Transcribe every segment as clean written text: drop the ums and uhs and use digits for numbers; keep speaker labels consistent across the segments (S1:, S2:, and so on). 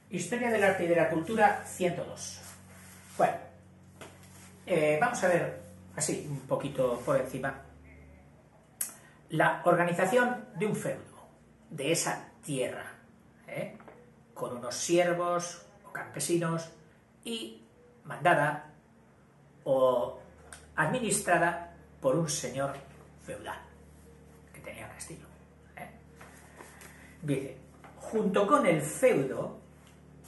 S1: Historia del arte y de la cultura 102. Bueno, vamos a ver, así, un poquito por encima, la organización de un feudo, de esa tierra, con unos siervos o campesinos y mandada o administrada por un señor feudal que tenía castillo. Dice, junto con el feudo,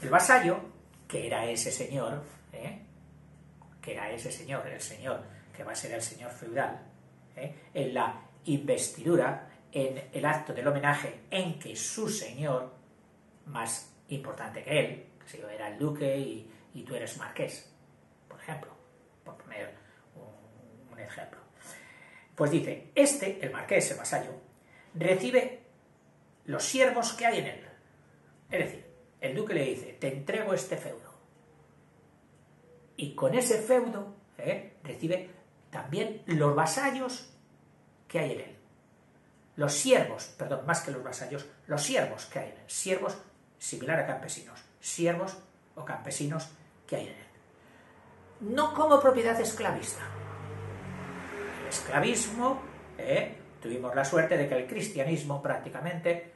S1: el vasallo, que era ese señor, el señor que va a ser el señor feudal, en la investidura, en el acto del homenaje en que su señor, más importante que él, que si yo era el duque y tú eres marqués, por ejemplo, por poner un ejemplo. Pues dice, el marqués, el vasallo, recibe los siervos que hay en él. Es decir, el duque le dice, te entrego este feudo. Y con ese feudo recibe también los vasallos que hay en él. Los siervos, perdón, más que los vasallos, los siervos que hay en él. Siervos similar a campesinos. Siervos o campesinos que hay en él. No como propiedad esclavista. El esclavismo, tuvimos la suerte de que el cristianismo prácticamente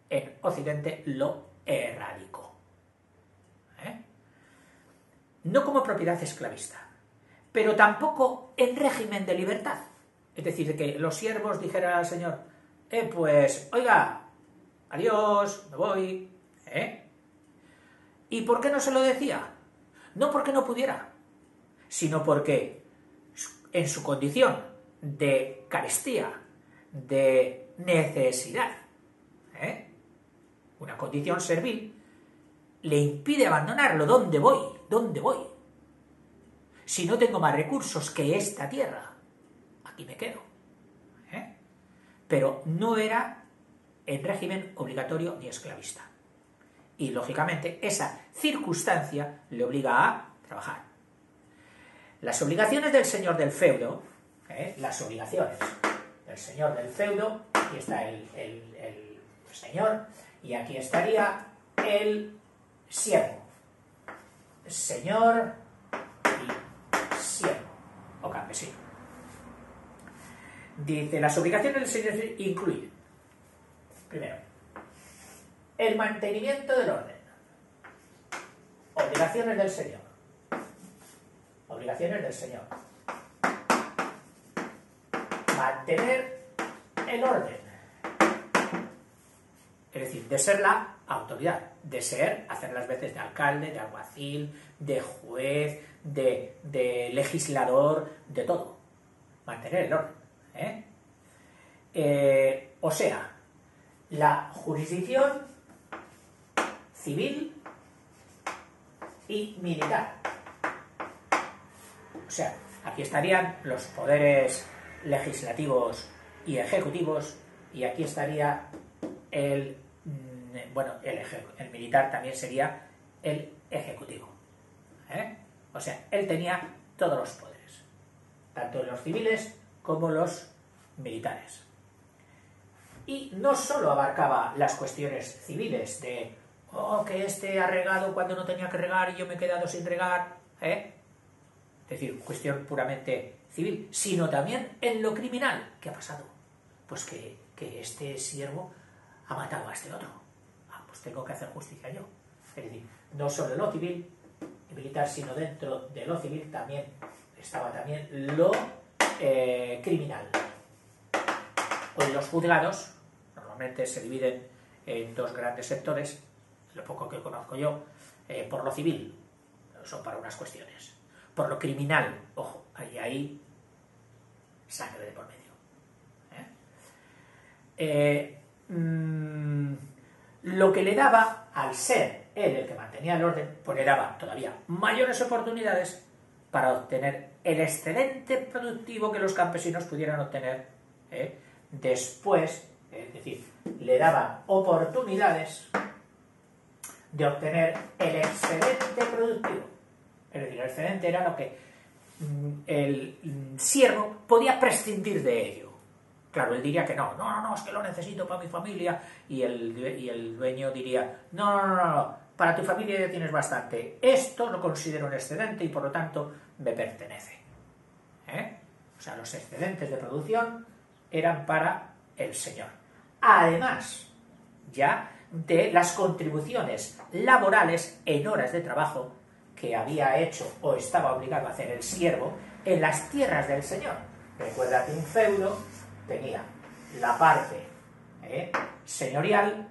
S1: en Occidente lo erradicó. No como propiedad esclavista, pero tampoco en régimen de libertad. Es decir, que los siervos dijeran al señor, pues, oiga, adiós, me voy, ¿Y por qué no se lo decía? No porque no pudiera, sino porque en su condición de carestía, de necesidad, una condición servil, le impide abandonarlo. ¿Dónde voy? ¿Dónde voy? Si no tengo más recursos que esta tierra, aquí me quedo. Pero no era en régimen obligatorio ni esclavista. Y, lógicamente, esa circunstancia le obliga a trabajar. Las obligaciones del señor del feudo, las obligaciones del señor del feudo, aquí está el señor, y aquí estaría el siervo. Señor y siervo, o campesino. Dice, las obligaciones del señor incluyen, primero, el mantenimiento del orden. Obligaciones del señor. Obligaciones del señor. Mantener el orden. Es decir, de ser la autoridad, de ser, hacer las veces de alcalde, de alguacil, de juez, de legislador, de todo. Mantener el orden. O sea, la jurisdicción civil y militar. O sea, aquí estarían los poderes legislativos y ejecutivos, y aquí estaría el militar también sería el ejecutivo. O sea, él tenía todos los poderes, tanto los civiles como los militares. Y no solo abarcaba las cuestiones civiles de que este ha regado cuando no tenía que regar y yo me he quedado sin regar, es decir, cuestión puramente civil, sino también en lo criminal. ¿Qué ha pasado? Pues que este siervo ha matado a este otro. Pues tengo que hacer justicia yo. Es decir, no solo en lo civil y militar, sino dentro de lo civil también estaba también lo criminal. Hoy los juzgados normalmente se dividen en dos grandes sectores, lo poco que conozco yo, por lo civil, son para unas cuestiones. Por lo criminal, ojo, hay sangre de por medio. Lo que le daba, al ser él el que mantenía el orden, pues le daba todavía mayores oportunidades para obtener el excedente productivo que los campesinos pudieran obtener después, es decir, le daba oportunidades de obtener el excedente productivo. Es decir, el excedente era lo que el siervo podía prescindir de ello. Claro, él diría que no, es que lo necesito para mi familia, y el dueño diría, no, para tu familia ya tienes bastante, esto lo considero un excedente y por lo tanto me pertenece. O sea, los excedentes de producción eran para el señor. Además, ya de las contribuciones laborales en horas de trabajo que había hecho o estaba obligado a hacer el siervo en las tierras del señor. Recuerda que un feudo tenía la parte señorial,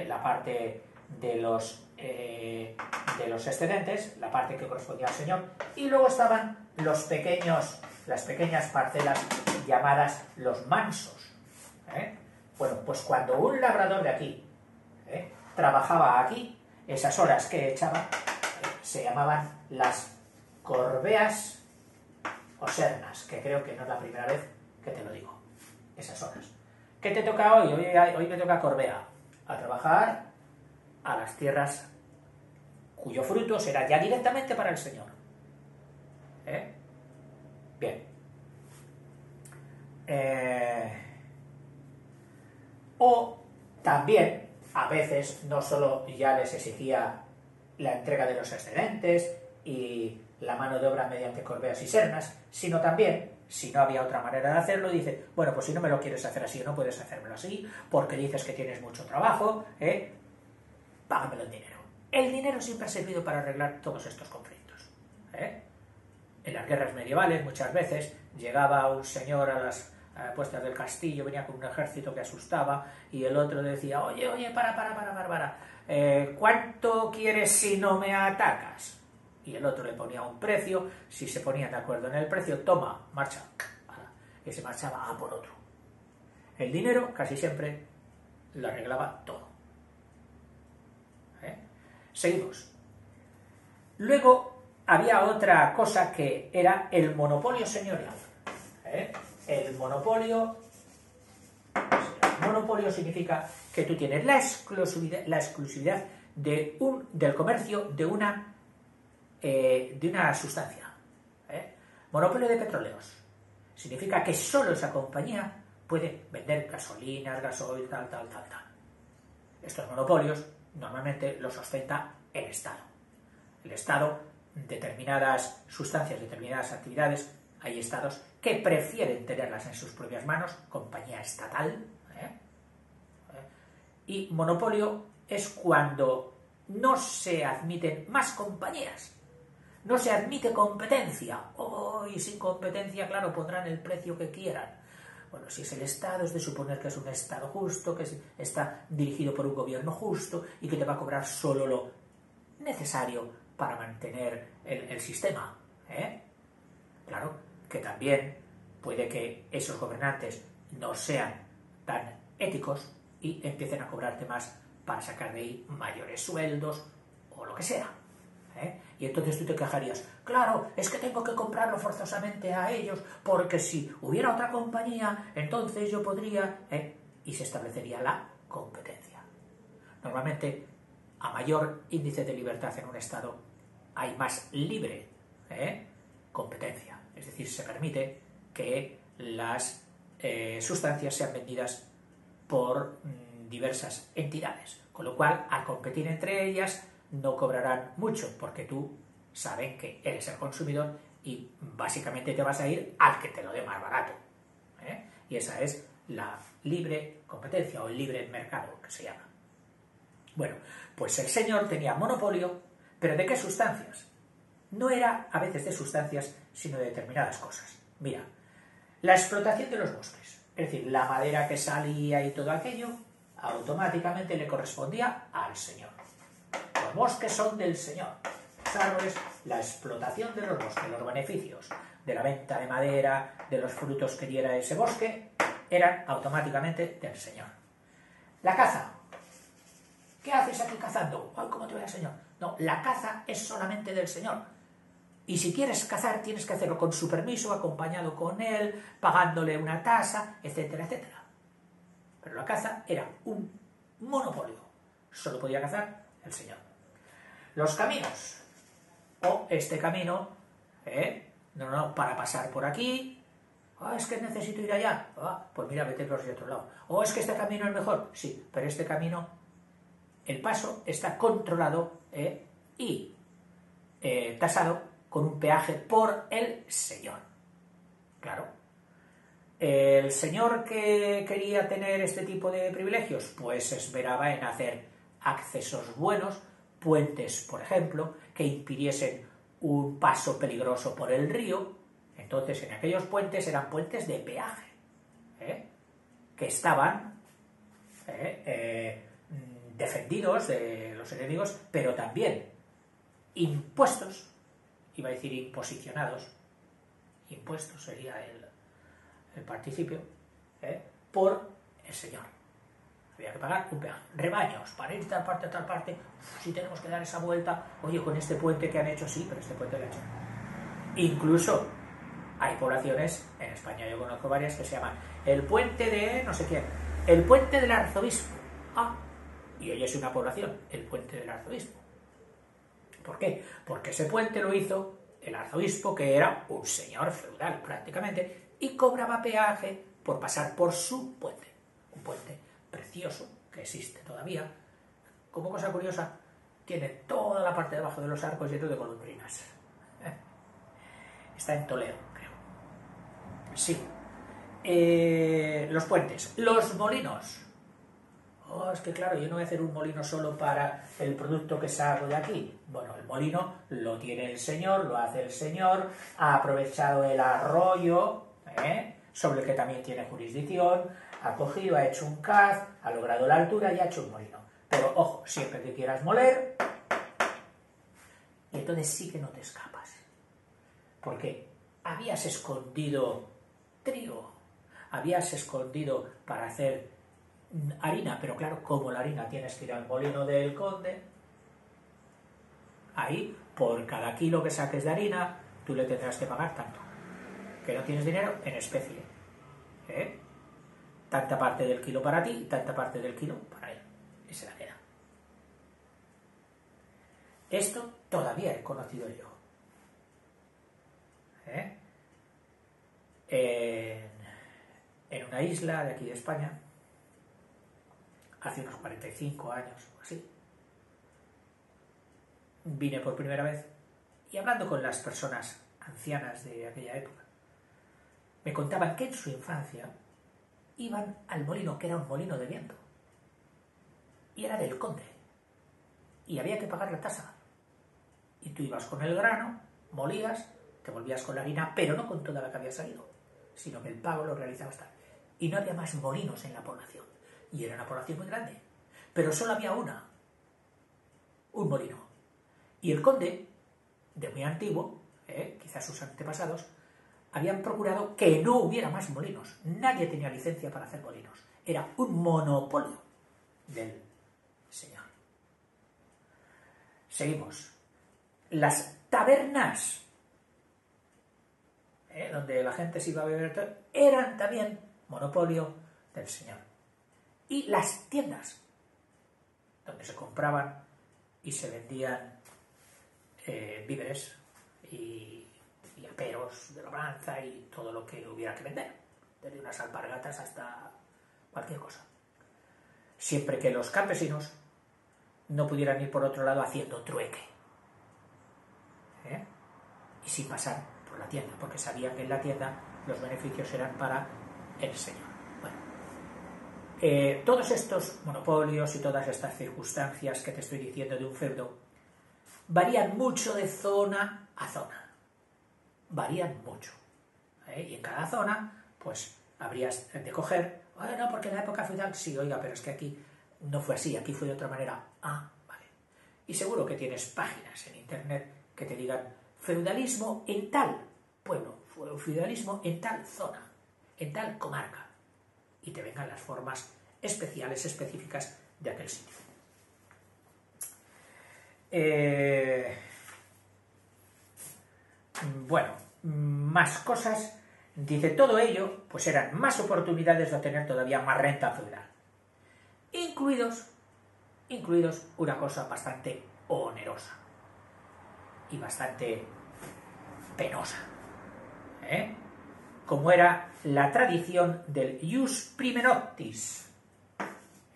S1: la parte de los excedentes, la parte que correspondía al señor, y luego estaban las pequeñas parcelas llamadas los mansos. Bueno, pues cuando un labrador de aquí trabajaba aquí, esas horas que echaba se llamaban las corveas o sernas, que creo que no es la primera vez que te lo digo, esas horas. ¿Qué te toca hoy? Hoy me toca corvea, a trabajar a las tierras cuyo fruto será ya directamente para el Señor. Bien. O también, a veces, no solo ya les exigía la entrega de los excedentes y la mano de obra mediante corveas y sernas, sino también, si no había otra manera de hacerlo, dice, bueno, pues si no me lo quieres hacer así, no puedes hacérmelo así, porque dices que tienes mucho trabajo, págamelo en dinero. El dinero siempre ha servido para arreglar todos estos conflictos. En las guerras medievales, muchas veces, llegaba un señor a las puestas del castillo, venía con un ejército que asustaba, y el otro decía, oye, para, ¿cuánto quieres si no me atacas? Y el otro le ponía un precio, si se ponían de acuerdo en el precio, toma, marcha, y se marchaba a por otro. El dinero casi siempre lo arreglaba todo. Seguimos. Luego había otra cosa que era el monopolio señorial. El monopolio significa que tú tienes la exclusividad del comercio de una sustancia. Monopolio de petróleos significa que solo esa compañía puede vender gasolinas, gasoil, tal. Estos monopolios normalmente los ostenta el Estado. El Estado, determinadas sustancias, determinadas actividades, hay estados que prefieren tenerlas en sus propias manos, compañía estatal. Y monopolio es cuando no se admiten más compañías, no se admite competencia. Y sin competencia, claro, pondrán el precio que quieran. Bueno, si es el Estado, es de suponer que es un Estado justo, que está dirigido por un gobierno justo y que te va a cobrar solo lo necesario para mantener el sistema. Claro, que también puede que esos gobernantes no sean tan éticos y empiecen a cobrarte más para sacar de ahí mayores sueldos o lo que sea. Y entonces tú te quejarías, claro, es que tengo que comprarlo forzosamente a ellos, porque si hubiera otra compañía, entonces yo podría, y se establecería la competencia. Normalmente, a mayor índice de libertad en un Estado, hay más libre competencia. Es decir, se permite que las sustancias sean vendidas por diversas entidades, con lo cual, al competir entre ellas, no cobrarán mucho, porque tú saben que eres el consumidor y básicamente te vas a ir al que te lo dé más barato. Y esa es la libre competencia o el libre mercado, que se llama. Bueno, pues el señor tenía monopolio, pero ¿de qué sustancias? No era a veces de sustancias, sino de determinadas cosas. Mira, la explotación de los bosques, es decir, la madera que salía y todo aquello, automáticamente le correspondía al señor. Los bosques son del señor. Los árboles, la explotación de los bosques, los beneficios de la venta de madera, de los frutos que diera ese bosque, eran automáticamente del señor. La caza. ¿Qué haces aquí cazando? ¡Ay, cómo te ve el señor! No, la caza es solamente del señor. Y si quieres cazar, tienes que hacerlo con su permiso, acompañado con él, pagándole una tasa, etcétera, etcétera. Pero la caza era un monopolio. Solo podía cazar el señor. Los caminos. Este camino, para pasar por aquí, Es que necesito ir allá. Pues mira, vete por el otro lado. Es que este camino es mejor. Sí, pero este camino, el paso está controlado y tasado con un peaje por el señor. Claro. ¿El señor que quería tener este tipo de privilegios? Pues se esmeraba en hacer accesos buenos, puentes, por ejemplo, que impidiesen un paso peligroso por el río. Entonces, en aquellos puentes eran puentes de peaje, que estaban defendidos de los enemigos, pero también impuestos, iba a decir imposicionados, impuestos sería el participio, por el señor. Había que pagar un peaje. Rebaños, para ir de tal parte a tal parte, si tenemos que dar esa vuelta, oye, con este puente que han hecho, sí, pero este puente lo han hecho. Incluso hay poblaciones, en España yo conozco varias, que se llaman el puente de no sé quién, el puente del arzobispo. Y hoy es una población, el puente del arzobispo. ¿Por qué? Porque ese puente lo hizo el arzobispo, que era un señor feudal prácticamente, y cobraba peaje por pasar por su puente. Un puente precioso, que existe todavía. Como cosa curiosa, tiene toda la parte de abajo de los arcos lleno de golondrinas. Está en Toledo, creo. Sí. Los puentes. Los molinos. Es que claro, yo no voy a hacer un molino solo para el producto que saco de aquí. Bueno, el molino lo tiene el señor, lo hace el señor, ha aprovechado el arroyo, sobre el que también tiene jurisdicción, ha cogido, ha hecho un caz, ha logrado la altura y ha hecho un molino. Pero ojo, siempre que quieras moler, y entonces sí que no te escapas. Porque habías escondido trigo, habías escondido para hacer harina, pero claro, como la harina tienes que ir al molino del conde, ahí, por cada kilo que saques de harina, tú le tendrás que pagar tanto. Que no tienes dinero, en especie. Tanta parte del kilo para ti, tanta parte del kilo para él. Y se la queda. Esto todavía he conocido yo. En una isla de aquí de España, hace unos 45 años o así, vine por primera vez y hablando con las personas ancianas de aquella época, me contaban que en su infancia iban al molino, que era un molino de viento, y era del conde, y había que pagar la tasa. Y tú ibas con el grano, molías, te volvías con la harina, pero no con toda la que había salido, sino que el pago lo realizabas tal. Y no había más molinos en la población. Y era una población muy grande. Pero solo había un molino. Y el conde, de muy antiguo, quizás sus antepasados, habían procurado que no hubiera más molinos. Nadie tenía licencia para hacer molinos. Era un monopolio del señor. Seguimos. Las tabernas, donde la gente se iba a beber, eran también monopolio del señor. Y las tiendas, donde se compraban y se vendían víveres y aperos de labranza y todo lo que hubiera que vender, desde unas alpargatas hasta cualquier cosa. Siempre que los campesinos no pudieran ir por otro lado haciendo trueque. Y sin pasar por la tienda, porque sabían que en la tienda los beneficios eran para el señor. Bueno, todos estos monopolios y todas estas circunstancias que te estoy diciendo de un feudo varían mucho de zona a zona. Varían mucho. Y en cada zona, pues, habrías de coger, no, porque en la época feudal, sí, oiga, pero es que aquí no fue así, aquí fue de otra manera. Vale. Y seguro que tienes páginas en internet que te digan feudalismo en tal pueblo, feudalismo en tal zona, en tal comarca, y te vengan las formas especiales, específicas de aquel sitio. Bueno, más cosas. Dice, todo ello, pues eran más oportunidades de obtener todavía más renta feudal. Incluidos una cosa bastante onerosa y bastante penosa. como era la tradición del ius prime noctis.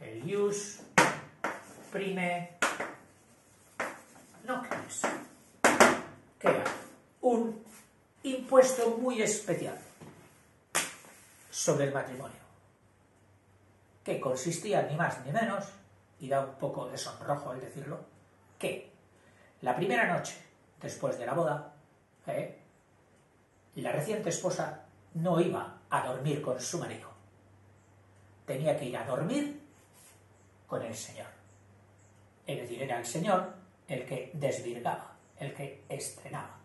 S1: El ius prime noctis, que era un impuesto muy especial sobre el matrimonio, que consistía ni más ni menos, y da un poco de sonrojo al decirlo, que la primera noche después de la boda, la reciente esposa no iba a dormir con su marido, tenía que ir a dormir con el Señor. Es decir, era el Señor el que desvirgaba, el que estrenaba.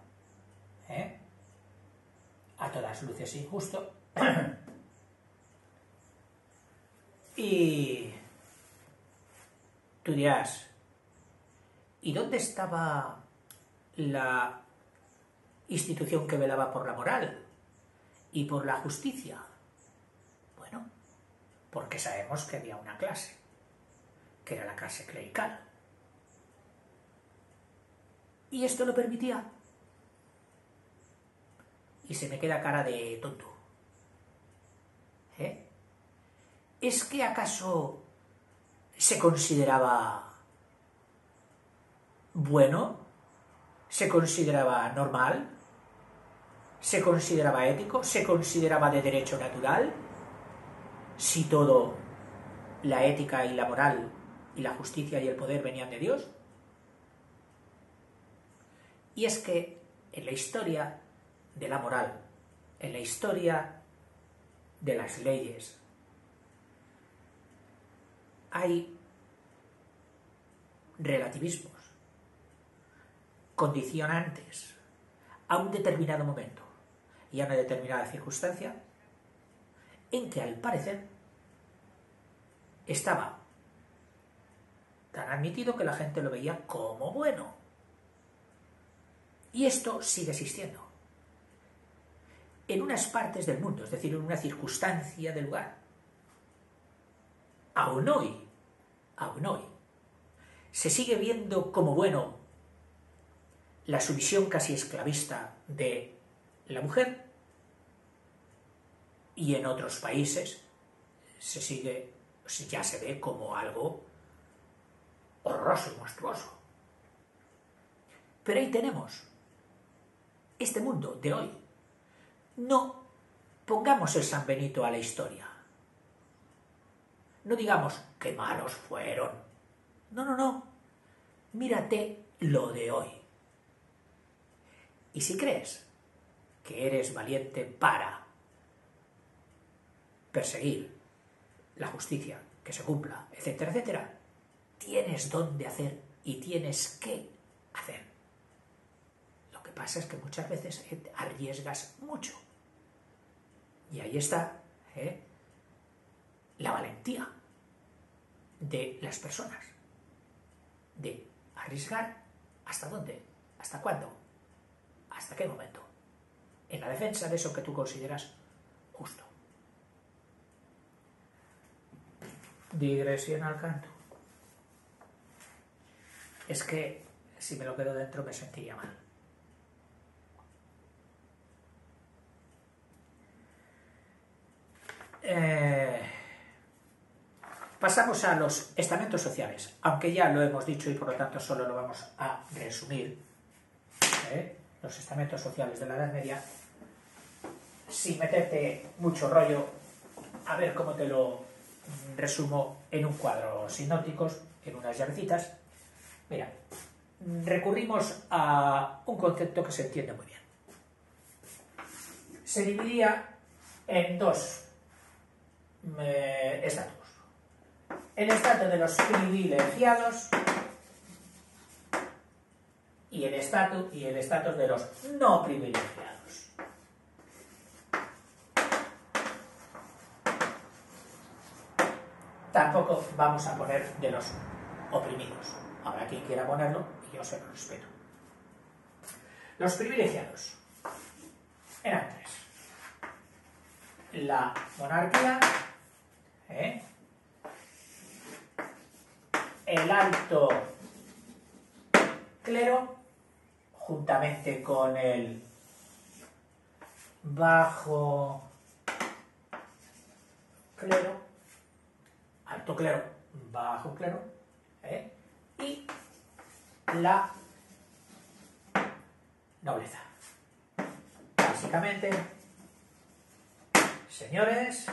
S1: A todas luces injusto. Y tú dirás, ¿y dónde estaba la institución que velaba por la moral y por la justicia? Bueno, porque sabemos que había una clase, que era la clase clerical. Y esto lo permitía. Y se me queda cara de tonto. ¿Es que acaso se consideraba bueno? ¿Se consideraba normal? ¿Se consideraba ético? ¿Se consideraba de derecho natural? Si todo, la ética y la moral y la justicia y el poder venían de Dios. Y es que en la historia de la moral, en la historia de las leyes, hay relativismos, condicionantes a un determinado momento y a una determinada circunstancia en que al parecer estaba tan admitido que la gente lo veía como bueno. Y esto sigue existiendo en unas partes del mundo, es decir, en una circunstancia del lugar. Aún hoy, se sigue viendo como bueno la sumisión casi esclavista de la mujer, y en otros países ya se ve como algo horroroso y monstruoso. Pero ahí tenemos este mundo de hoy. No pongamos el San Benito a la historia. No digamos qué malos fueron. No. Mírate lo de hoy. Y si crees que eres valiente para perseguir la justicia, que se cumpla, etcétera, etcétera, tienes dónde hacer y tienes que hacer. Lo que pasa es que muchas veces arriesgas mucho. Y ahí está la valentía de las personas, de arriesgar hasta dónde, hasta cuándo, hasta qué momento, en la defensa de eso que tú consideras justo. Digresión al canto. Es que si me lo quedo dentro me sentiría mal. Pasamos a los estamentos sociales, aunque ya lo hemos dicho y por lo tanto solo lo vamos a resumir. Los estamentos sociales de la Edad Media, sin meterte mucho rollo, a ver cómo te lo resumo en un cuadro sinópticos, en unas llavecitas. Mira, recurrimos a un concepto que se entiende muy bien. Se dividía en dos estatus. El estatus de los privilegiados y el estatus de los no privilegiados. Tampoco vamos a poner de los oprimidos. Habrá quien quiera ponerlo y yo se lo respeto. Los privilegiados eran tres. La monarquía, el alto clero, juntamente con el bajo clero, alto clero, bajo clero, y la nobleza. Básicamente, señores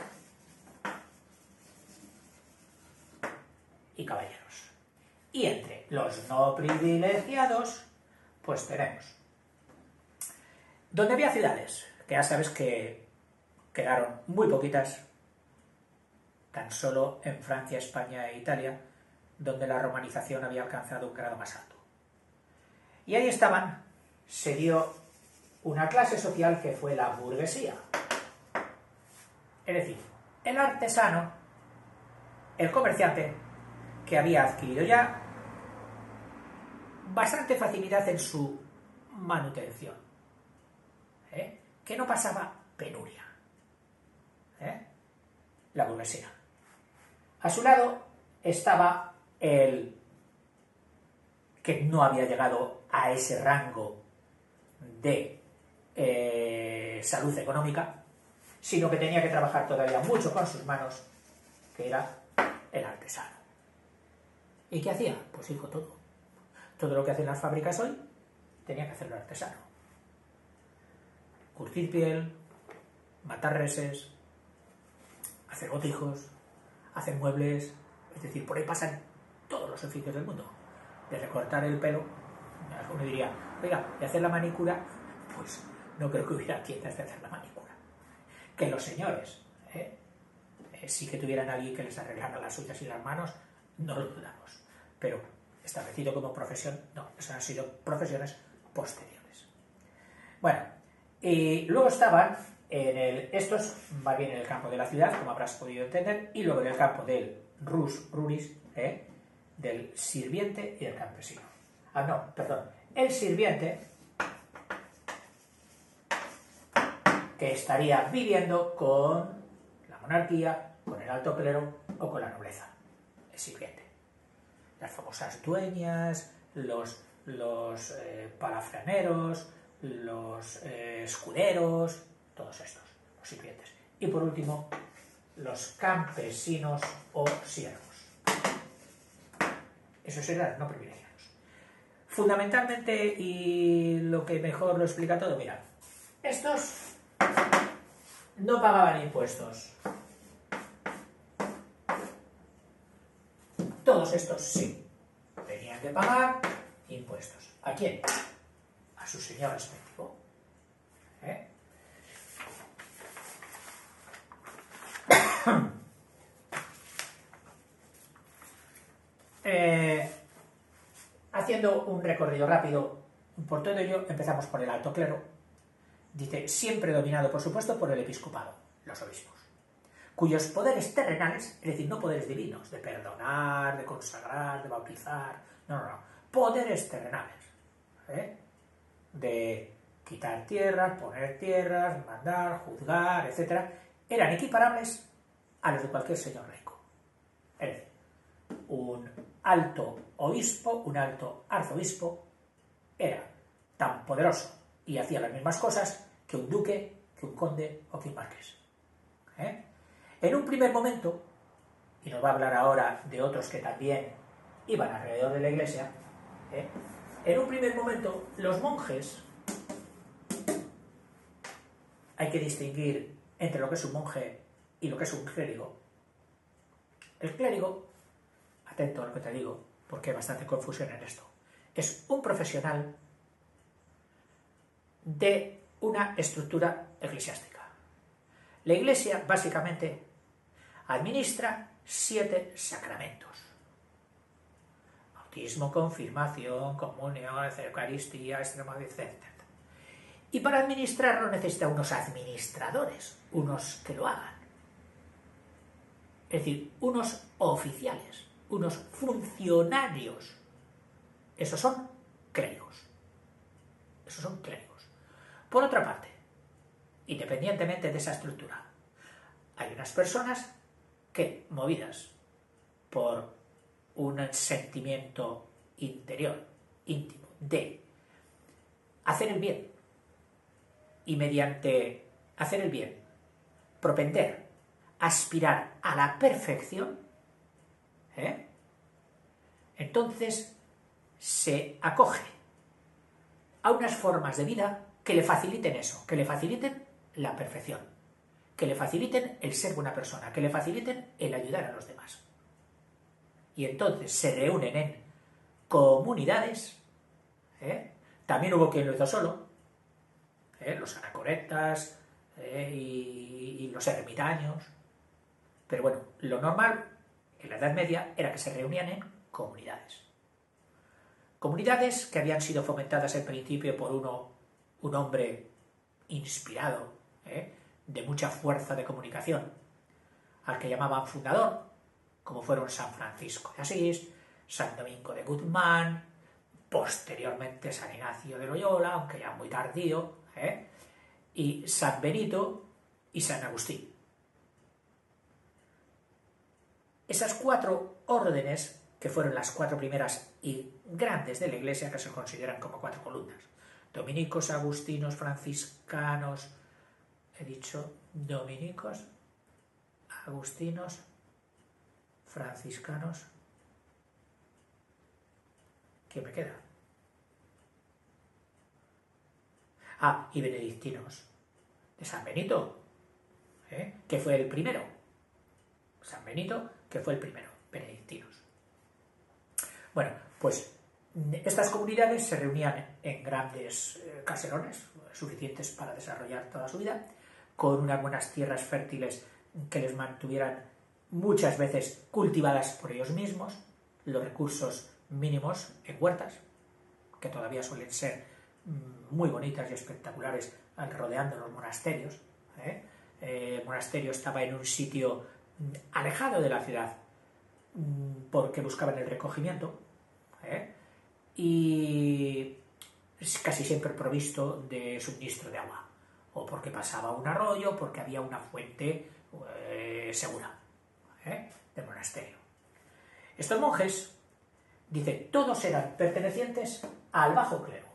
S1: y caballeros. Y entre los no privilegiados, pues tenemos, donde había ciudades, que ya sabes que quedaron muy poquitas, tan solo en Francia, España e Italia, donde la romanización había alcanzado un grado más alto. Y ahí estaban, se dio una clase social que fue la burguesía. Es decir, el artesano, el comerciante, que había adquirido ya bastante facilidad en su manutención, que no pasaba penuria. La burguesía. A su lado estaba el que no había llegado a ese rango de salud económica, sino que tenía que trabajar todavía mucho con sus manos, que era el artesano. ¿Y qué hacía? Pues hizo todo. Todo lo que hacen las fábricas hoy, tenía que hacerlo el artesano. Curtir piel, matar reses, hacer botijos, hacer muebles, es decir, por ahí pasan todos los oficios del mundo. De recortar el pelo, alguno diría, oiga, ¿y hacer la manicura? Pues no creo que hubiera tiendas de hacer la manicura. Que los señores sí que tuvieran alguien que les arreglara las uñas y las manos, no lo dudamos. Pero establecido como profesión, no, esas han sido profesiones posteriores. Bueno, y luego estaban estos más bien en el campo de la ciudad, como habrás podido entender, y luego en el campo del ruris, del sirviente y del campesino. Ah, no, perdón. El sirviente, que estaría viviendo con la monarquía, con el alto clero o con la nobleza. El sirviente. Las famosas dueñas, los palafreneros, los escuderos, todos estos, los sirvientes. Y por último, los campesinos o siervos. Esos eran no privilegiados. Fundamentalmente, y lo que mejor lo explica todo, mirad, estos no pagaban impuestos. Todos estos sí, tenían que pagar impuestos. ¿A quién? A su señor respectivo. Haciendo un recorrido rápido por todo ello, empezamos por el alto clero. Dice, siempre dominado, por supuesto, por el episcopado, los obispos, cuyos poderes terrenales, es decir, no poderes divinos, de perdonar, de consagrar, de bautizar, no, poderes terrenales, de quitar tierras, poner tierras, mandar, juzgar, etc., eran equiparables a los de cualquier señor laico. Es decir, un alto obispo, un alto arzobispo, era tan poderoso y hacía las mismas cosas que un duque, que un conde o que un marqués. En un primer momento, y nos va a hablar ahora de otros que también iban alrededor de la iglesia, en un primer momento los monjes, hay que distinguir entre lo que es un monje y lo que es un clérigo. El clérigo, atento a lo que te digo, porque hay bastante confusión en esto, es un profesional de una estructura eclesiástica. La Iglesia, básicamente, administra 7 sacramentos. Bautismo, confirmación, comunión, eucaristía, extremaunción, etc. Y para administrarlo necesita unos administradores, unos que lo hagan. Es decir, unos oficiales, unos funcionarios. Esos son clérigos. Esos son clérigos. Por otra parte, independientemente de esa estructura, hay unas personas que, movidas por un sentimiento interior, íntimo, de hacer el bien y mediante hacer el bien, propender, aspirar a la perfección, entonces se acoge a unas formas de vida que le faciliten eso, que le faciliten la perfección, que le faciliten el ser buena persona, que le faciliten el ayudar a los demás. Y entonces se reúnen en comunidades, también hubo quien lo hizo solo, los anacoretas y los ermitaños, pero bueno, lo normal en la Edad Media era que se reunían en comunidades. Comunidades que habían sido fomentadas en principio por un hombre inspirado, de mucha fuerza de comunicación, al que llamaban fundador, como fueron San Francisco de Asís, San Domingo de Guzmán, posteriormente San Ignacio de Loyola, aunque ya muy tardío, y San Benito y San Agustín. Esas 4 órdenes, que fueron las 4 primeras y grandes de la Iglesia, que se consideran como 4 columnas, dominicos, agustinos, franciscanos, he dicho dominicos, agustinos, franciscanos, ¿qué me queda? Y benedictinos, de San Benito, que fue el primero. San Benito, que fue el primero, benedictinos. Bueno, pues estas comunidades se reunían en grandes caserones, suficientes para desarrollar toda su vida, con unas buenas tierras fértiles que les mantuvieran muchas veces cultivadas por ellos mismos, los recursos mínimos en huertas, que todavía suelen ser muy bonitas y espectaculares rodeando los monasterios. El monasterio estaba en un sitio alejado de la ciudad porque buscaban el recogimiento y casi siempre provisto de suministro de agua, o porque pasaba un arroyo, porque había una fuente segura del monasterio. Estos monjes, dice, todos eran pertenecientes al bajo clero.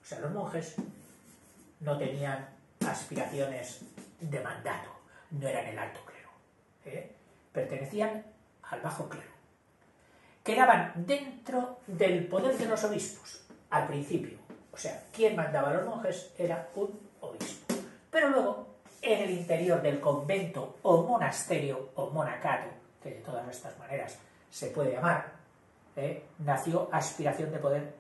S1: O sea, los monjes no tenían aspiraciones de mandato, no eran el alto clero. Pertenecían al bajo clero. Quedaban dentro del poder de los obispos, al principio. O sea, quien mandaba a los monjes era un obispo. Pero luego, en el interior del convento o monasterio o monacato, que de todas estas maneras se puede llamar, nació aspiración de poder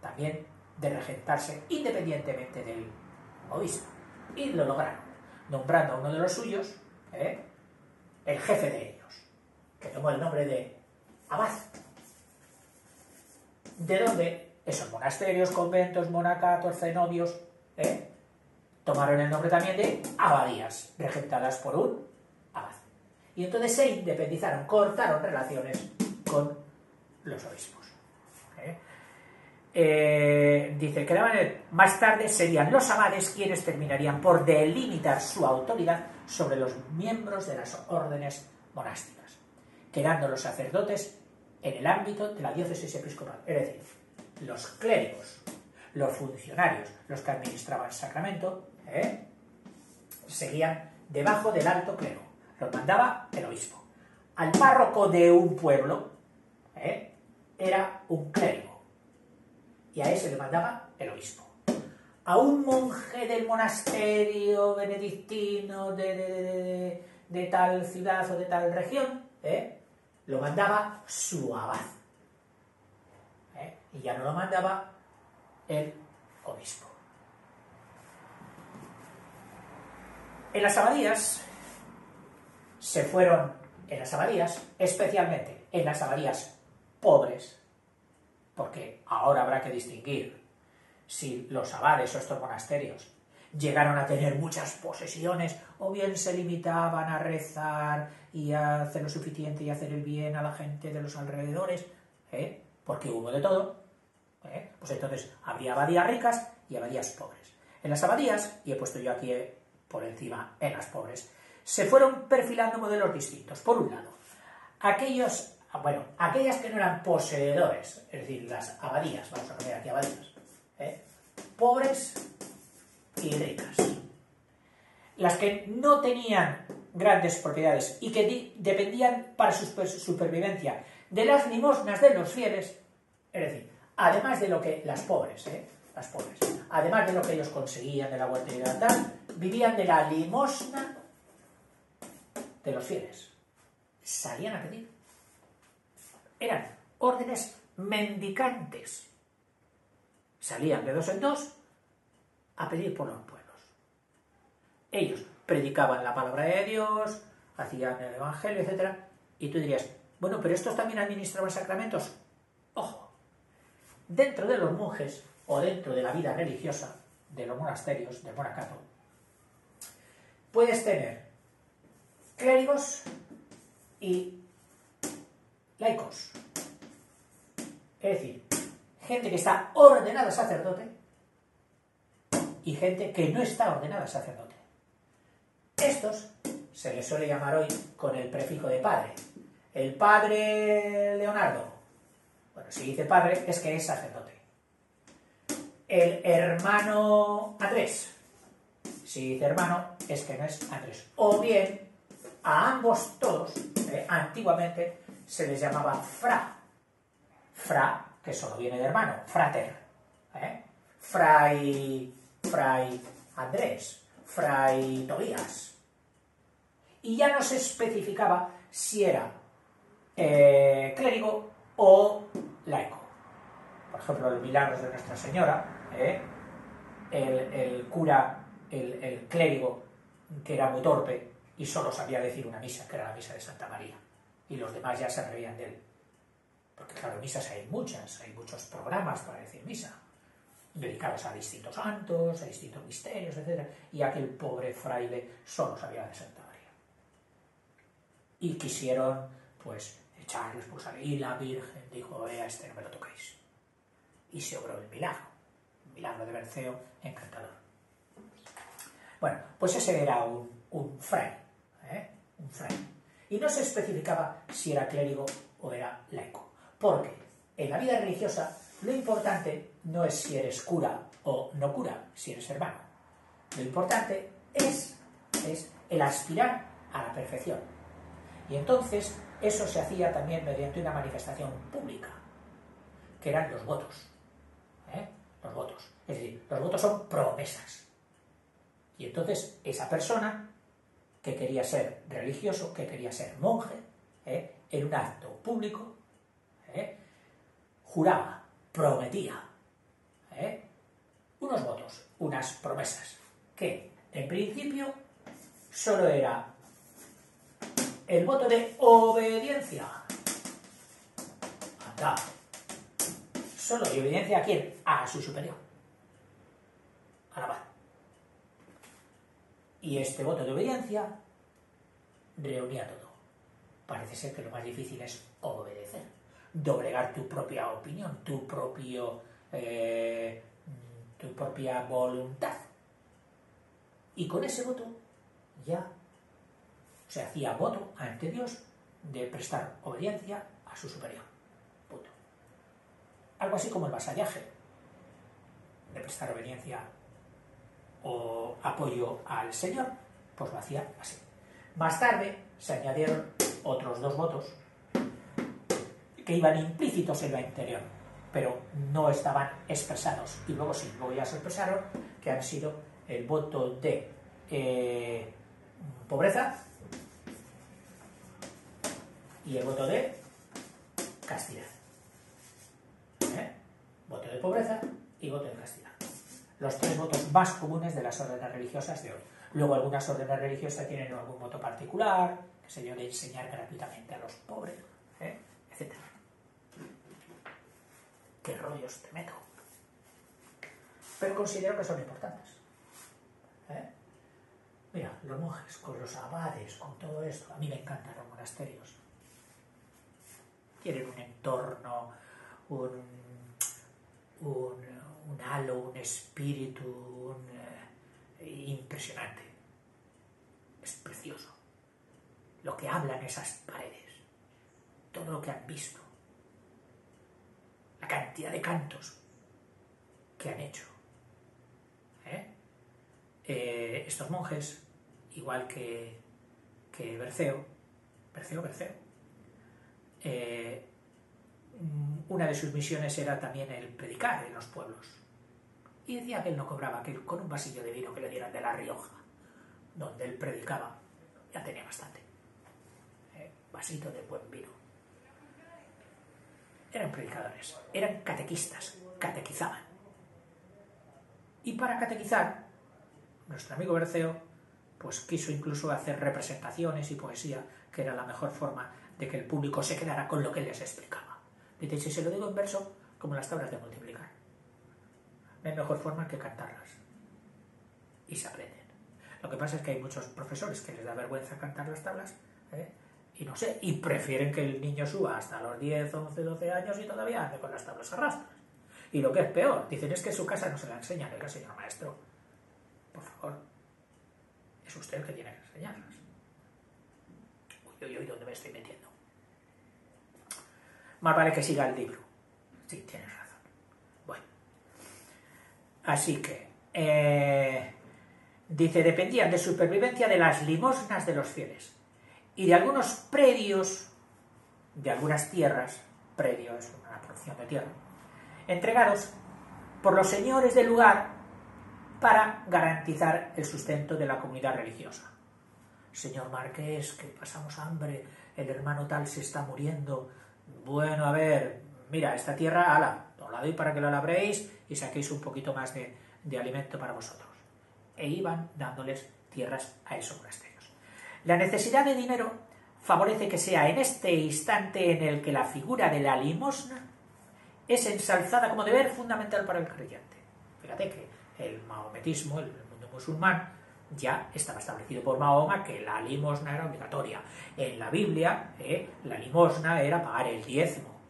S1: también de regentarse independientemente del obispo. Y lo lograron, nombrando a uno de los suyos, el jefe de ellos, que tomó el nombre de abad. ¿De dónde? Esos monasterios, conventos, monacatos, cenobios, tomaron el nombre también de abadías, regentadas por un abad. Y entonces se independizaron, cortaron relaciones con los obispos. Dice que más tarde serían los abades quienes terminarían por delimitar su autoridad sobre los miembros de las órdenes monásticas, quedando los sacerdotes en el ámbito de la diócesis episcopal, es decir, los clérigos, los funcionarios, los que administraban el sacramento, seguían debajo del alto clero, los mandaba el obispo. Al párroco de un pueblo era un clérigo, y a ese le mandaba el obispo. A un monje del monasterio benedictino de tal ciudad o de tal región, lo mandaba su abad. Y ya no lo mandaba el obispo. En las abadías especialmente en las abadías pobres, porque ahora habrá que distinguir si los abades o estos monasterios llegaron a tener muchas posesiones o bien se limitaban a rezar y a hacer lo suficiente y hacer el bien a la gente de los alrededores, porque hubo de todo, pues entonces habría abadías ricas y abadías pobres. En las abadías, y he puesto yo aquí por encima en las pobres, se fueron perfilando modelos distintos. Por un lado, aquellas que no eran poseedores, es decir, las abadías, vamos a poner aquí abadías, pobres y ricas. las que no tenían grandes propiedades y que dependían para su supervivencia de las limosnas de los fieles, es decir, además de lo que las pobres, además de lo que ellos conseguían de la huerta y de la tal, vivían de la limosna de los fieles. Salían a pedir. Eran órdenes mendicantes. Salían de dos en dos a pedir por los pueblos. Ellos predicaban la palabra de Dios, hacían el evangelio, etc. Y tú dirías, bueno, pero estos también administraban sacramentos. Ojo, dentro de los monjes o dentro de la vida religiosa de los monasterios, del monacato, puedes tener clérigos y laicos. Es decir, gente que está ordenada sacerdote y gente que no está ordenada sacerdote. Estos se les suele llamar hoy con el prefijo de padre. El padre Leonardo. Bueno, si dice padre es que es sacerdote. El hermano Andrés. Si dice hermano es que no es Andrés. O bien, a ambos todos, antiguamente se les llamaba fra. Fra, que solo viene de hermano, frater. Fray Andrés, fray Tobías. Y ya no se especificaba si era clérigo o laico. Por ejemplo, los milagros de Nuestra Señora, el cura, el clérigo, que era muy torpe y solo sabía decir una misa, que era la misa de Santa María, y los demás ya se reían de él. Porque claro, misas hay muchos programas para decir misa, dedicados a distintos santos, a distintos misterios, etc. Y aquel pobre fraile solo sabía de Santa María. Y quisieron, pues, echarle, expulsarle. Y la Virgen dijo, a este no me lo toquéis. Y se obró el milagro de Berceo encantador. Bueno, pues ese era un fray, un fray. Y no se especificaba si era clérigo o era laico. Porque en la vida religiosa lo importante no es si eres cura o no cura, si eres hermano. Lo importante es el aspirar a la perfección. Y entonces eso se hacía también mediante una manifestación pública, que eran los votos. Los votos. Es decir, los votos son promesas. Y entonces esa persona que quería ser religioso, que quería ser monje, en un acto público, juraba, prometía unos votos, unas promesas, que en principio solo era el voto de obediencia. Anda. Solo de obediencia a quién? A su superior. A la paz. Y este voto de obediencia reunía todo. Parece ser que lo más difícil es obedecer. Doblegar tu propia opinión, tu propia voluntad. Y con ese voto ya se hacía voto ante Dios de prestar obediencia a su superior. Punto. Algo así como el vasallaje, de prestar obediencia o apoyo al Señor, pues lo hacía así. Más tarde se añadieron otros dos votos que iban implícitos en lo interior, pero no estaban expresados. Y luego sí, luego ya se expresaron, que han sido el voto de pobreza y el voto de castidad. Voto de pobreza y voto de castidad. Los tres votos más comunes de las órdenes religiosas de hoy. Luego algunas órdenes religiosas tienen algún voto particular, que se de enseñar gratuitamente a los pobres, etc. ¿Qué rollos te meto? Pero considero que son importantes. Mira, los monjes, con los abades, con todo esto, a mí me encantan los monasterios. Tienen un entorno, un halo, un espíritu impresionante. Es precioso. Lo que hablan esas paredes, todo lo que han visto, la cantidad de cantos que han hecho. Estos monjes igual que Berceo, una de sus misiones era también el predicar en los pueblos. Y decía que él no cobraba, que con un vasillo de vino que le dieran de La Rioja, donde él predicaba, ya tenía bastante. Vasito de buen vino. Eran predicadores, eran catequistas, catequizaban. Y para catequizar, nuestro amigo Berceo pues quiso incluso hacer representaciones y poesía, que era la mejor forma de que el público se quedara con lo que él les explicaba. Dice, si se lo digo en verso, como las tablas de multiplicar. No hay mejor forma que cantarlas. Y se aprenden. Lo que pasa es que hay muchos profesores que les da vergüenza cantar las tablas, y no sé, y prefieren que el niño suba hasta los 10, 11, 12 años y todavía ande con las tablas arrastras. Y lo que es peor, dicen, es que en su casa no se la enseñan. Oiga, señor maestro, por favor, es usted el que tiene que enseñarlas. Uy, ¿dónde me estoy metiendo? Más vale que siga el libro. Sí, tienes razón. Bueno, así que, dice, dependían de supervivencia de las limosnas de los fieles y de algunos predios, de algunas tierras, predio es una porción de tierra, entregados por los señores del lugar para garantizar el sustento de la comunidad religiosa. Señor marqués, que pasamos hambre, el hermano tal se está muriendo. Bueno, a ver, mira, esta tierra, ala, os la doy para que la labréis y saquéis un poquito más de alimento para vosotros. E iban dándoles tierras a esos monasterios. La necesidad de dinero favorece que sea en este instante en el que la figura de la limosna es ensalzada como deber fundamental para el creyente. Fíjate que el maometismo, el mundo musulmán, ya estaba establecido por Mahoma que la limosna era obligatoria. En la Biblia, la limosna era pagar el diezmo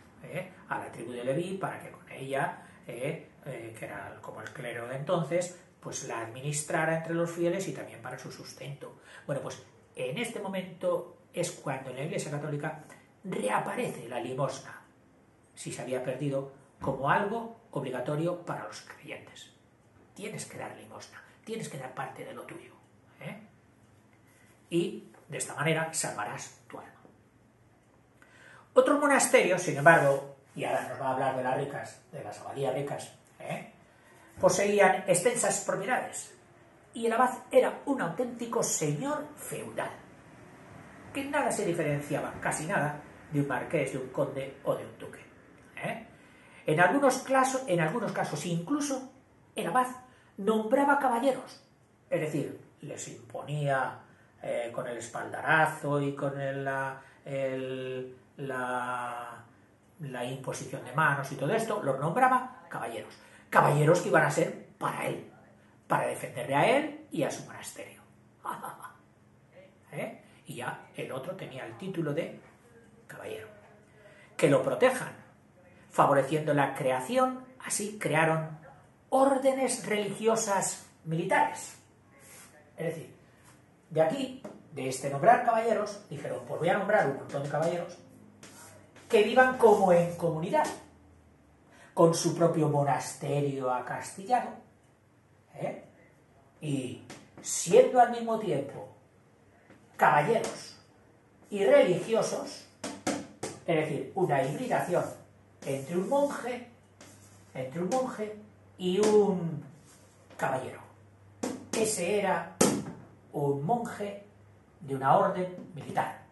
S1: a la tribu de Leví para que con ella, que era como el clero de entonces, pues la administrara entre los fieles y también para su sustento. Bueno, pues en este momento es cuando en la Iglesia Católica reaparece la limosna, si se había perdido, como algo obligatorio para los creyentes. Tienes que dar limosna, tienes que dar parte de lo tuyo. Y de esta manera salvarás tu alma. Otros monasterios, sin embargo, y ahora nos va a hablar de las ricas, de las abadías ricas, poseían extensas propiedades, y el abad era un auténtico señor feudal, que nada se diferenciaba, casi nada, de un marqués, de un conde o de un duque. En algunos casos incluso el abad nombraba caballeros, es decir, les imponía con el espaldarazo y con la imposición de manos y todo esto, los nombraba caballeros. Caballeros que iban a ser para él, para defenderle a él y a su monasterio. Y ya el otro tenía el título de caballero. Que lo protejan, favoreciendo la creación, así crearon órdenes religiosas militares. Es decir, de aquí, de este nombrar caballeros, dijeron, pues voy a nombrar un montón de caballeros que vivan como en comunidad, con su propio monasterio acastillado, y siendo al mismo tiempo caballeros y religiosos, es decir, una hibridación entre un monje y un caballero. Ese era un monje de una orden militar.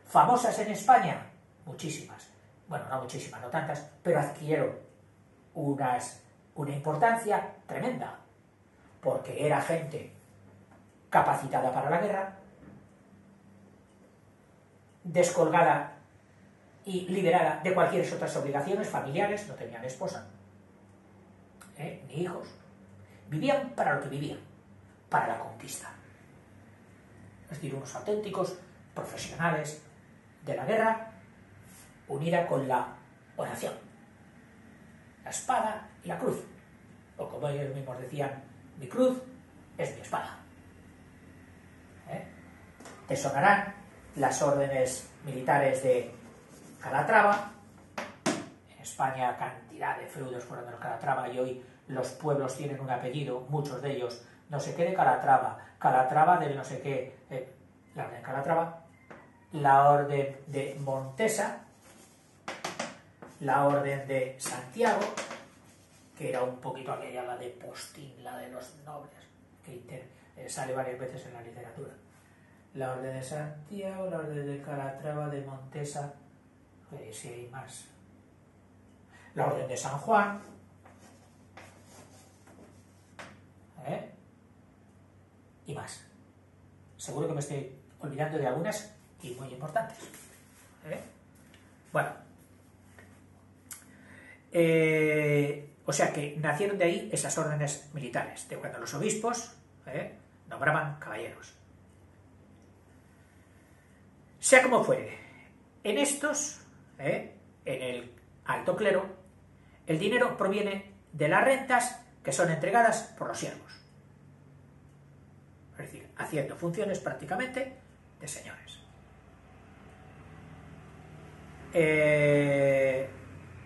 S1: ¿Famosas en España? Muchísimas. Bueno, no muchísimas, no tantas, pero adquirieron una importancia tremenda, porque era gente capacitada para la guerra, descolgada y liberada de cualquier otras obligaciones familiares, no tenían esposa, ni hijos. Vivían para lo que vivían, para la conquista. Es decir, unos auténticos profesionales de la guerra unida con la oración, la espada y la cruz, o como ellos mismos decían, mi cruz es mi espada. Te sonarán las órdenes militares de Calatrava. En España cantidad de feudos fueron de Calatrava y hoy los pueblos tienen un apellido, muchos de ellos no sé qué de Calatrava del no sé qué, la orden de Calatrava, la orden de Montesa, la orden de Santiago, que era un poquito aquella, la de Postín, la de los nobles, que sale varias veces en la literatura. La orden de Santiago, la orden de Calatrava, de Montesa, si hay más. La orden de San Juan, y más. Seguro que me estoy olvidando de algunas y muy importantes. Bueno. O sea que nacieron de ahí esas órdenes militares, de cuando los obispos nombraban caballeros. Sea como fuere, en estos, en el alto clero, el dinero proviene de las rentas que son entregadas por los siervos. Es decir, haciendo funciones prácticamente de señores.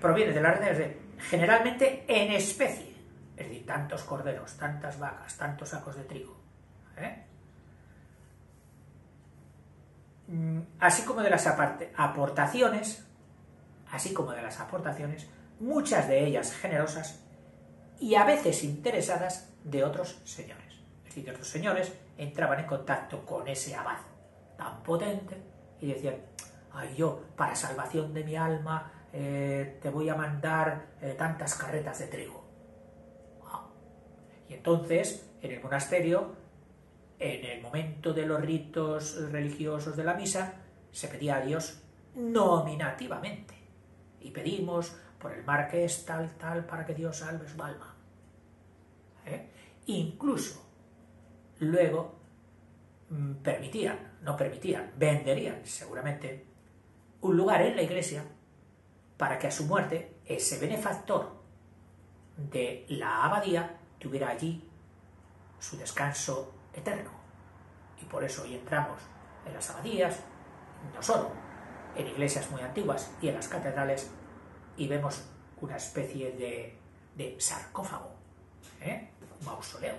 S1: Proviene de las rentas generalmente en especie. Es decir, tantos corderos, tantas vacas, tantos sacos de trigo. Así como de las aportaciones, muchas de ellas generosas y a veces interesadas de otros señores. Es decir, otros señores entraban en contacto con ese abad tan potente y decían: ay, yo, para salvación de mi alma, te voy a mandar tantas carretas de trigo. Y entonces, en el monasterio, en el momento de los ritos religiosos de la misa, se pedía a Dios nominativamente. Y pedimos por el marqués tal, para que Dios salve su alma. Incluso, luego, venderían seguramente un lugar en la iglesia para que a su muerte ese benefactor de la abadía tuviera allí su descanso eterno. Y por eso hoy entramos en las abadías, no solo en iglesias muy antiguas y en las catedrales, y vemos una especie de sarcófago, un mausoleo.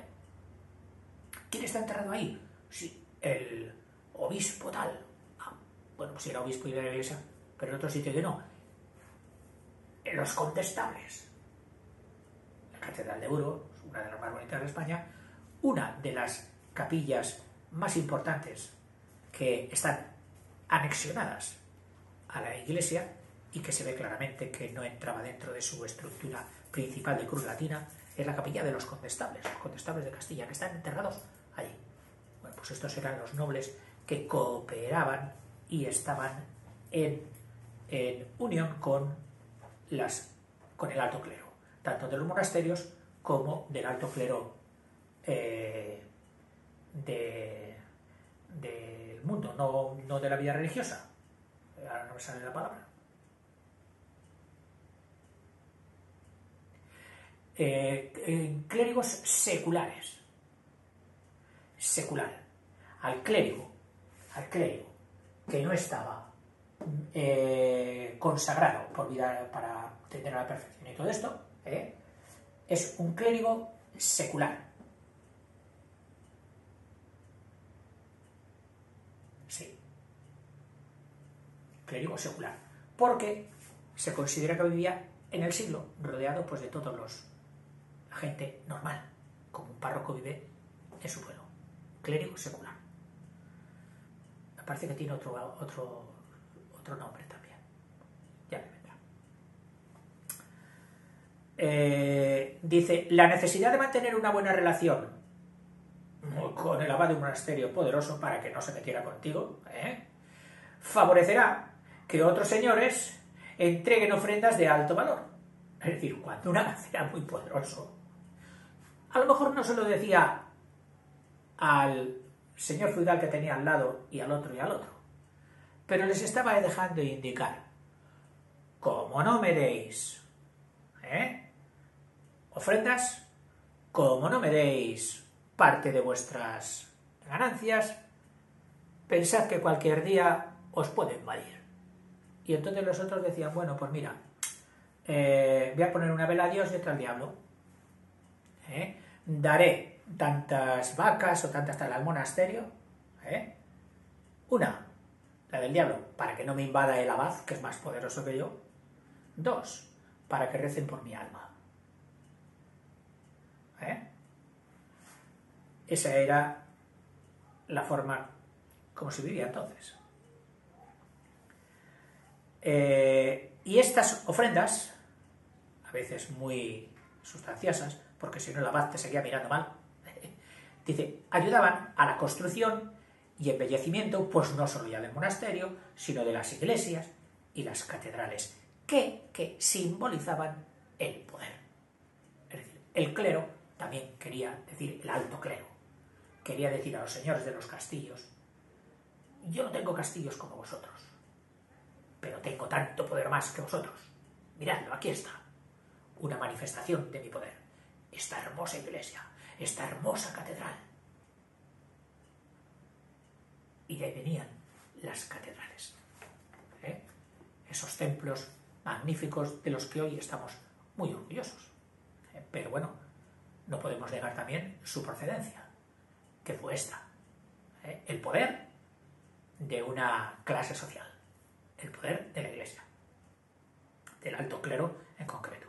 S1: ¿Quién está enterrado ahí? Sí, el obispo tal. Bueno, pues era obispo y de la iglesia, pero en otro sitio que no. En los condestables. La Catedral de Burgos, una de las más bonitas de España, una de las capillas más importantes que están anexionadas a la iglesia y que se ve claramente que no entraba dentro de su estructura principal de cruz latina, es la capilla de los condestables de Castilla, que están enterrados allí. Bueno, pues estos eran los nobles que cooperaban y estaban en unión con el alto clero, tanto de los monasterios como del alto clero del mundo, no de la vida religiosa. Ahora no me sale la palabra. Clérigos seculares. Secular. Al clérigo que no estaba consagrado por vida para tender a la perfección y todo esto, es un clérigo secular. Sí. Clérigo secular. Porque se considera que vivía en el siglo, rodeado pues de todos la gente normal, como un párroco vive en su pueblo. Clérigo secular. Me parece que tiene otro nombre también. Ya me vendrá. Dice: la necesidad de mantener una buena relación con el abad de un monasterio poderoso para que no se metiera contigo, favorecerá que otros señores entreguen ofrendas de alto valor. Es decir, cuando un abad era muy poderoso, a lo mejor no se lo decía al señor feudal que tenía al lado y al otro, pero les estaba dejando indicar: como no me deis ofrendas, como no me deis parte de vuestras ganancias, pensad que cualquier día os puede invadir. Y entonces los otros decían: bueno, pues mira, voy a poner una vela a Dios y otra al diablo. Daré tantas vacas o tantas tal al monasterio? Una, la del diablo, para que no me invada el abad, que es más poderoso que yo. Dos, para que recen por mi alma. Esa era la forma como se vivía entonces. Y estas ofrendas, a veces muy sustanciosas, porque si no el abad te seguía mirando mal, dice, ayudaban a la construcción y embellecimiento, pues no solo ya del monasterio, sino de las iglesias y las catedrales, que simbolizaban el poder. Es decir, el clero también quería decir el alto clero, quería decir a los señores de los castillos, yo no tengo castillos como vosotros, pero tengo tanto poder más que vosotros. Miradlo, aquí está, una manifestación de mi poder, esta hermosa iglesia, esta hermosa catedral. Y de ahí venían las catedrales, esos templos magníficos de los que hoy estamos muy orgullosos. Pero bueno, no podemos negar también su procedencia, que fue esta, el poder de una clase social, el poder de la iglesia, del alto clero en concreto.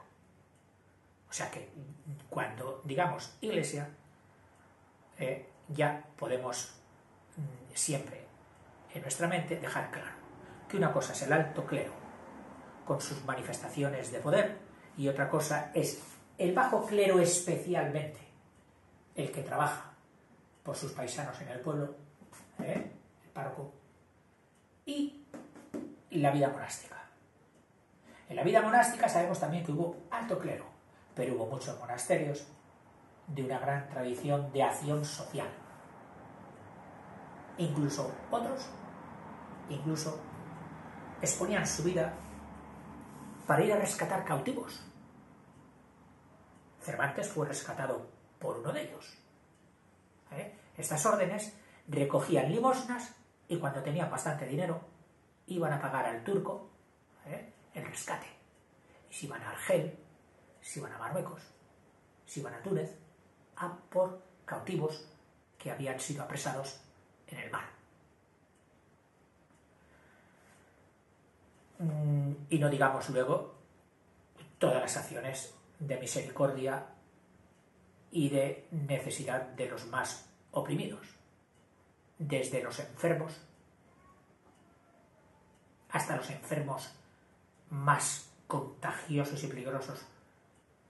S1: O sea que cuando digamos iglesia, ya podemos siempre en nuestra mente dejar claro que una cosa es el alto clero con sus manifestaciones de poder y otra cosa es el bajo clero, especialmente el que trabaja por sus paisanos en el pueblo, el párroco, y la vida monástica. En la vida monástica sabemos también que hubo alto clero, pero hubo muchos monasterios de una gran tradición de acción social. Incluso otros, exponían su vida para ir a rescatar cautivos. Cervantes fue rescatado por uno de ellos. Estas órdenes recogían limosnas y cuando tenían bastante dinero iban a pagar al turco el rescate. Y si iban a Argel, si iban a Marruecos, si iban a Túnez, a por cautivos que habían sido apresados en el mar. Y no digamos luego todas las acciones de misericordia y de necesidad de los más oprimidos, desde los enfermos hasta los enfermos más contagiosos y peligrosos,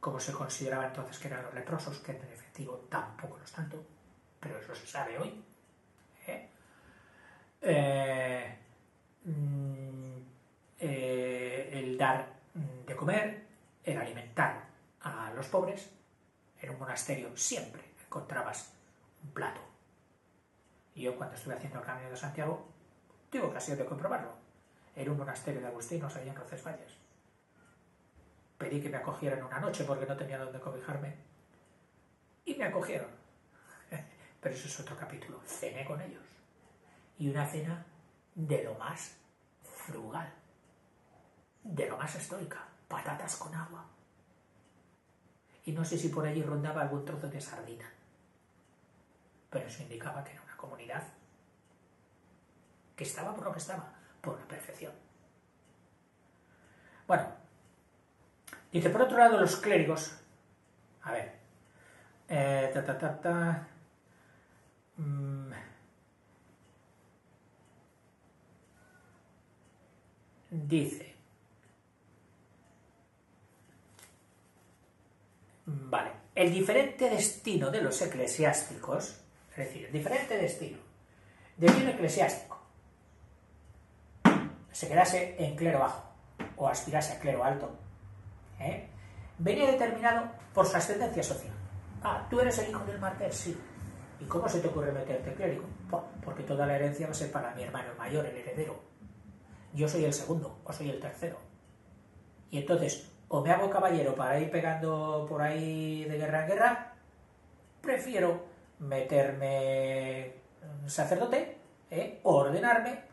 S1: como se consideraba entonces que eran los leprosos, que en efectivo tampoco lo es tanto, pero eso se sabe hoy. El dar de comer, el alimentar a los pobres. En un monasterio siempre encontrabas un plato. Y yo cuando estuve haciendo el Camino de Santiago tuve ocasión de comprobarlo. Era un monasterio de agustinos allá en Roncesvalles. Pedí que me acogieran una noche porque no tenía dónde cobijarme. Y me acogieron. Pero eso es otro capítulo. Cené con ellos. Y una cena de lo más frugal, de lo más estoica. Patatas con agua. Y no sé si por allí rondaba algún trozo de sardina. Pero eso indicaba que era una comunidad que estaba por lo que estaba, por la perfección. Bueno, dice, por otro lado, los clérigos, a ver, dice, vale, el diferente destino de los eclesiásticos, es decir, el diferente destino de un eclesiástico se quedase en clero bajo o aspirase a clero alto, venía determinado por su ascendencia social. Ah, ¿tú eres el hijo del marqués? Sí. ¿Y cómo se te ocurre meterte clérigo? Porque toda la herencia va a ser para mi hermano mayor, el heredero. Yo soy el segundo o soy el tercero. Y entonces, o me hago caballero para ir pegando por ahí de guerra en guerra, prefiero meterme sacerdote, ordenarme,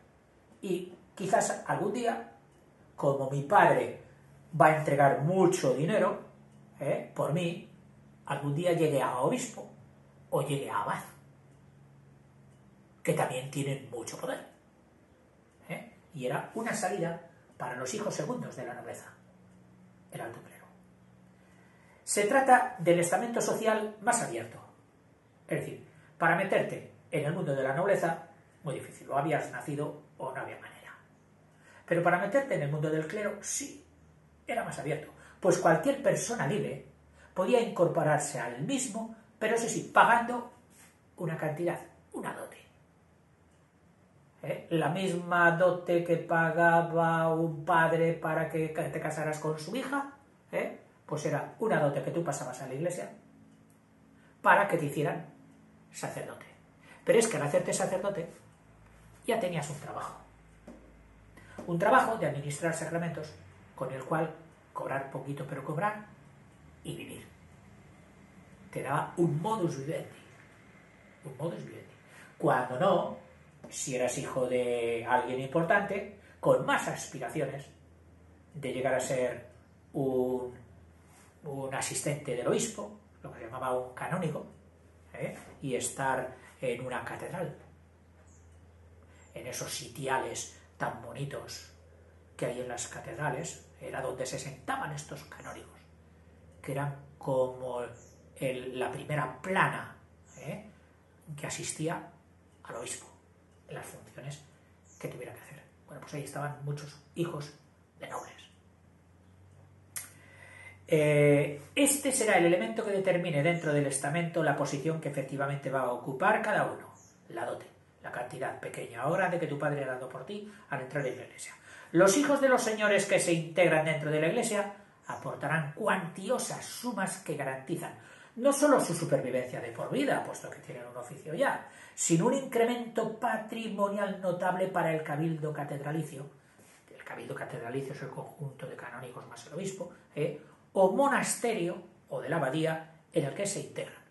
S1: y quizás algún día, como mi padre va a entregar mucho dinero por mí, algún día llegue a obispo o llegue a abad, que también tienen mucho poder. Y era una salida para los hijos segundos de la nobleza, el alto clero. Se trata del estamento social más abierto. Es decir, para meterte en el mundo de la nobleza, muy difícil, o habías nacido o no había manera. Pero para meterte en el mundo del clero, sí, era más abierto. Pues cualquier persona libre podía incorporarse al mismo, pero eso sí, pagando una cantidad, una dote. La misma dote que pagaba un padre para que te casaras con su hija, pues era una dote que tú pasabas a la iglesia para que te hicieran sacerdote. Pero es que al hacerte sacerdote ya tenías un trabajo de administrar sacramentos con el cual cobrar poquito pero cobrar y vivir. Te daba un modus vivendi. Cuando no, si eras hijo de alguien importante, con más aspiraciones de llegar a ser un asistente del obispo, lo que se llamaba un canónigo, y estar en una catedral, en esos sitiales tan bonitos que hay en las catedrales, era donde se sentaban estos canónigos, que eran como la primera plana que asistía al obispo en las funciones que tuviera que hacer. Bueno, pues ahí estaban muchos hijos de nobles. Este será el elemento que determine dentro del estamento la posición que efectivamente va a ocupar cada uno, la dote, la cantidad pequeña o grande que tu padre ha dado por ti al entrar en la iglesia. Los hijos de los señores que se integran dentro de la iglesia aportarán cuantiosas sumas que garantizan no solo su supervivencia de por vida, puesto que tienen un oficio ya, sino un incremento patrimonial notable para el cabildo catedralicio. El cabildo catedralicio es el conjunto de canónigos más el obispo, o monasterio, o de la abadía, en el que se integran.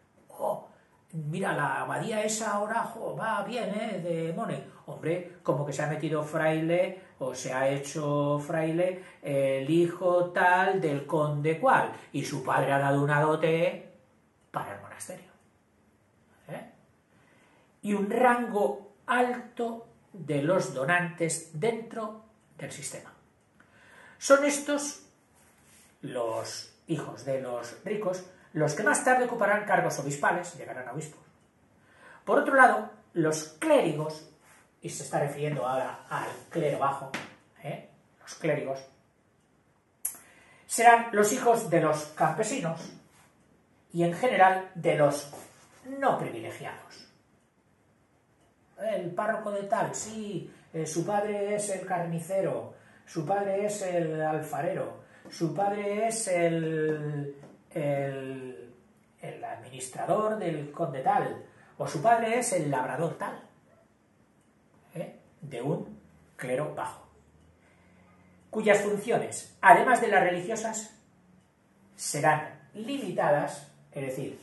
S1: Mira, la abadía esa ahora va bien, de Mone. Hombre, como que se ha metido fraile, o se ha hecho fraile, el hijo tal del conde cual, y su padre ha dado una dote para el monasterio. Y un rango alto de los donantes dentro del sistema. Son estos los hijos de los ricos, los que más tarde ocuparán cargos obispales, llegarán a obispos. Por otro lado, los clérigos, y se está refiriendo ahora al clero bajo, los clérigos, serán los hijos de los campesinos y en general de los no privilegiados. El párroco de tal, sí, su padre es el carnicero, su padre es el alfarero, su padre es el administrador del conde tal, o su padre es el labrador tal, de un clero bajo, cuyas funciones, además de las religiosas, serán limitadas, es decir,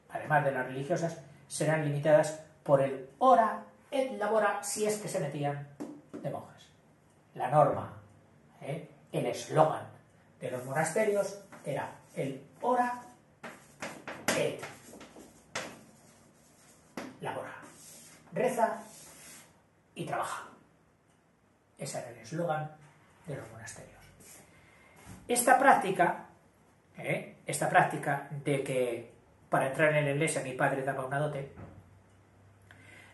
S1: además de las religiosas, serán limitadas por el ora et labora, si es que se metían de monjas. La norma, el eslogan de los monasterios era el ora et labora. Reza y trabaja. Ese era el eslogan de los monasterios. Esta práctica de que para entrar en la iglesia mi padre daba una dote,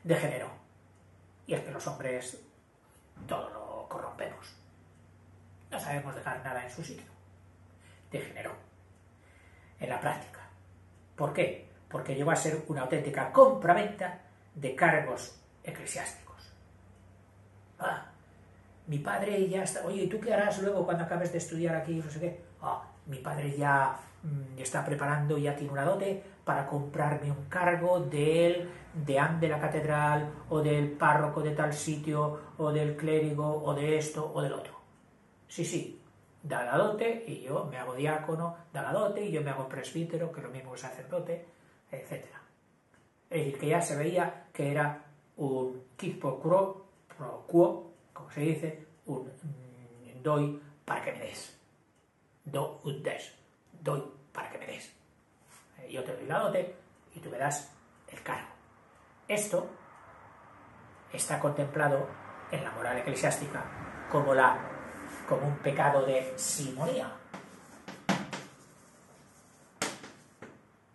S1: degeneró. Y es que los hombres todo lo corrompemos. No sabemos dejar nada en su sitio. Degeneró en la práctica. ¿Por qué? Porque llegó a ser una auténtica compraventa de cargos eclesiásticos. Mi padre ya está... Oye, ¿y tú qué harás luego cuando acabes de estudiar aquí? No sé qué. Mi padre ya está preparando, ya tiene una dote para comprarme un cargo de la catedral, o del párroco de tal sitio, o del clérigo, o de esto, o del otro. Sí, da la dote y yo me hago diácono, da la dote y yo me hago presbítero, que es lo mismo que sacerdote, etc. Es decir, que ya se veía que era un quid pro quo, como se dice, un doy para que me des. Do ut des. Doy para que me des. Yo te doy la dote y tú me das el cargo. Esto está contemplado en la moral eclesiástica como un pecado de simonía.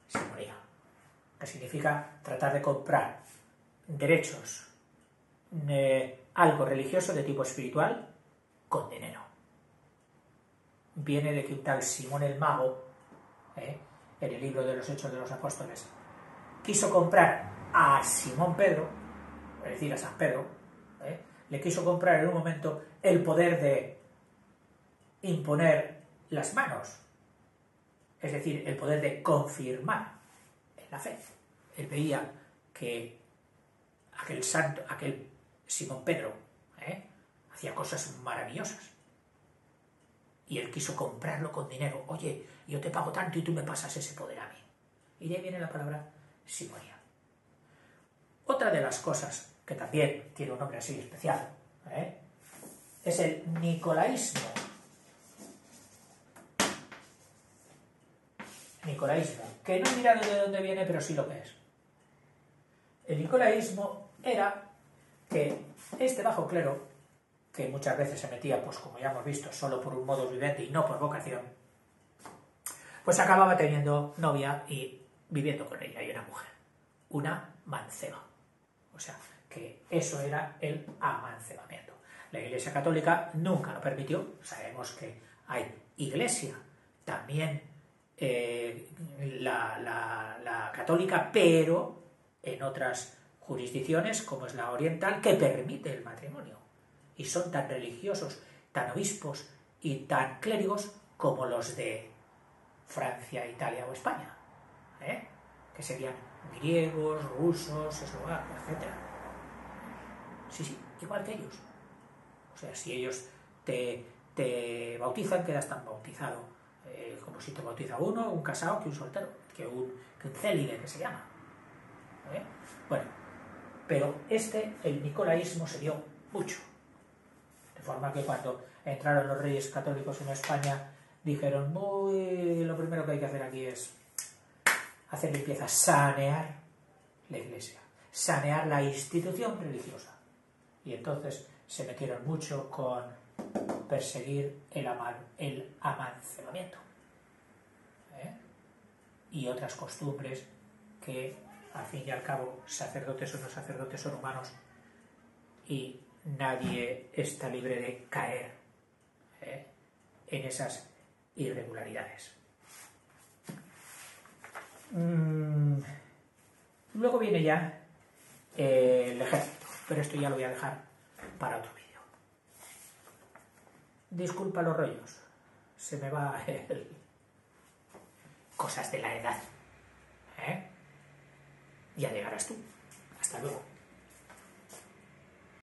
S1: Simonía, que significa tratar de comprar derechos, algo religioso de tipo espiritual, con dinero. Viene de que un tal Simón el Mago, en el libro de los Hechos de los Apóstoles, quiso comprar a Simón Pedro, es decir, a San Pedro, le quiso comprar en un momento el poder de imponer las manos, es decir, el poder de confirmar en la fe. Él veía que aquel Simón Pedro, hacía cosas maravillosas. Y él quiso comprarlo con dinero. Oye, yo te pago tanto y tú me pasas ese poder a mí. Y de ahí viene la palabra simonía. Otra de las cosas que también tiene un nombre así especial, es el nicolaísmo. Nicolaísmo, que no he mirado de dónde viene, pero sí lo que es. El nicolaísmo era que este bajo clero, que muchas veces se metía, pues como ya hemos visto, solo por un modus vivendi y no por vocación, pues acababa teniendo novia y viviendo con ella, y una mujer, una manceba. O sea, que eso era el amancebamiento. La Iglesia Católica nunca lo permitió. Sabemos que hay Iglesia, también la católica, pero en otras jurisdicciones, como es la oriental, que permite el matrimonio. Y son tan religiosos, tan obispos y tan clérigos como los de Francia, Italia o España, que serían griegos, rusos, eslovacos, etc. Sí, igual que ellos. O sea, si ellos te bautizan, quedas tan bautizado como si te bautiza uno, un casado, que un soltero, que un célibe, que se llama. Bueno, pero el nicolaísmo se dio mucho. De forma que cuando entraron los reyes católicos en España, dijeron, lo primero que hay que hacer aquí es hacer limpieza, sanear la Iglesia, sanear la institución religiosa. Y entonces se metieron mucho con perseguir el amancebamiento, y otras costumbres que, al fin y al cabo, sacerdotes o no sacerdotes son humanos y nadie está libre de caer en esas irregularidades. Luego viene ya el ejército, pero esto ya lo voy a dejar para otro vídeo. Disculpa los rollos, se me va cosas de la edad. Ya llegarás tú. Hasta luego.